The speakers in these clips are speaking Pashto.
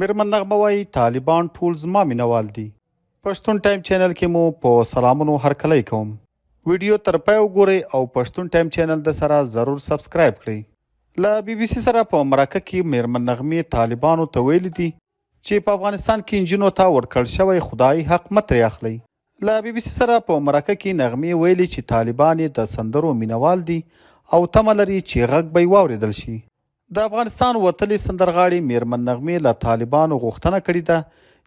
میرمن نغمه وایي طالبان ټول زما مینوال دي. پښتون ټایم چینل کې مو په سلامونو هرکلی کوم. ویډیو تر پای وګورئ او پښتون ټایم چینل د سره ضرور سبسکرایب کړئ. له بي بي سي سره په مرکه کې میرمن نغمې طالبانو ته ویلي دي چې په افغانستان کې نجونو ته ورکړل شوی خدای حق مه ترې اخلئ. له بي بي سي سره په مرکه کې نغمې ویلي چې طالبان یې د سندرو مینوال دي او تمه لري چې غږ به یې واورېدل شي. د افغانستان وتلې سندرغاړې میرمن نغمې له طالبانو غوښتنه کړې ده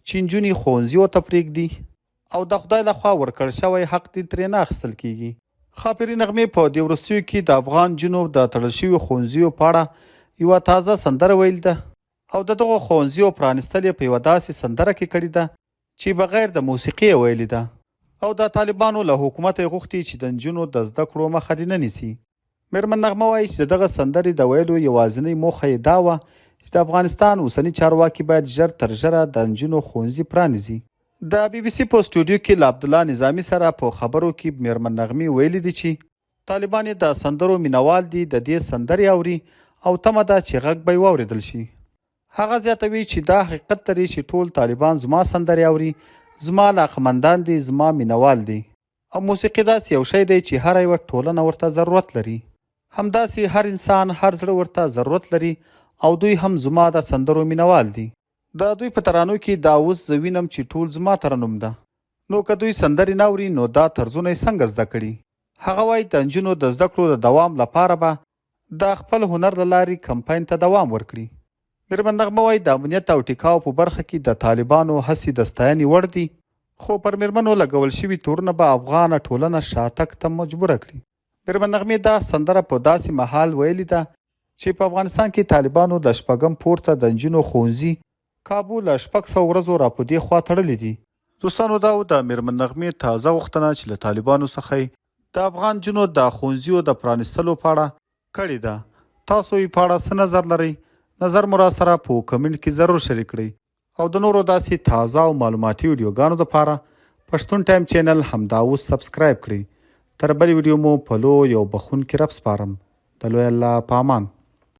چې نجونې ښوونځیو ته پرېږدي او د خدای لخوا ورکړل شوی حق دې ترې نه اخیستل کیږي. ښاپیري نغمې په دې وروستیو کې د افغان نجونو د تړل شویو ښوونځیو په اړه یوه تازه سندره ویل ده او د دغو ښوونځیو پرانیستل یې په یوه داسې سندره کې کړې ده چې بغیر د موسیقي یې ویلې ده او د طالبانو له حکومته یې غوښتي چې د نجونو د زده کړو مخه دې نه نیسي. میرمن نغمه وایي چې دغه سندرې د ویلو یوازینۍ موخه یې دا وه چې د افغانستان اوسني چارواکي باید ژر تر ژره د نجونو ښوونځي پرانیزي. د بي بي سي په سټوډیو کې له عبدالله نظامي سره په خبرو کې میرمن نغمې ویلي دي چې طالبان یې د سندرو مینوال دي، د دې سندرې اوري او تمه ده چې غږ به یې واورېدل شي. هغه زیاتوي چې دا حقیقت لري چې ټول طالبان زما سندرې اوري، زما علاقمندان دي، زما مینوال دي او موسیقي داسې یو شی دی چې هره یوه ټولنه ورته ضرورت لري. همداسې هر انسان هر زړه ورته ضرورت لري او دوی هم زما د سندرو مینوال دي. د دوی په ترانو کې دا اوس زه وینم چې ټول زما ترنم ده. نو که دوی سندرې نه اوري نو دا طرزونه یې څنګه زده کړي؟ هغه وایي د نجونو د زده کړو د دوام لپاره به د خپل هنر له لارې کمپاین ته دوام ورکړي. میرمن نغمه وایي د امنیت او ټیکاو په برخه کې د طالبانو هڅې د ستاینې وړ دي، خو پر میرمنو لګول شوي تورونه به افغانه ټولنه شاتګ ته مجبوره کړي. میرمن نغمې دا سندره په داسې مهال ویلې ده چې په افغانستان کې طالبانو د شپږم پورته د نجونو ښوونځي کابو له 600 ورځو را په دې خوا تړلي دي. دوستانو دا و د میرمن نغمې تازه غوښتنه چې له طالبانو څخه د افغان نجونو د ښوونځیو د پرانیستلو په اړه کړې ده. تاسو یې په اړه څه نظر لرئ؟ نظر مو را سره په کمنټ کې ضرور شریک کړئ او د نورو داسې تازه او معلوماتي ویډیوګانو دپاره پښتون ټایم چینل همدا اوس سبسکرایب کړئ. تر بلې ویډیو مو په لوی او بخښونکي رب سپارم. د لوی الله په امان.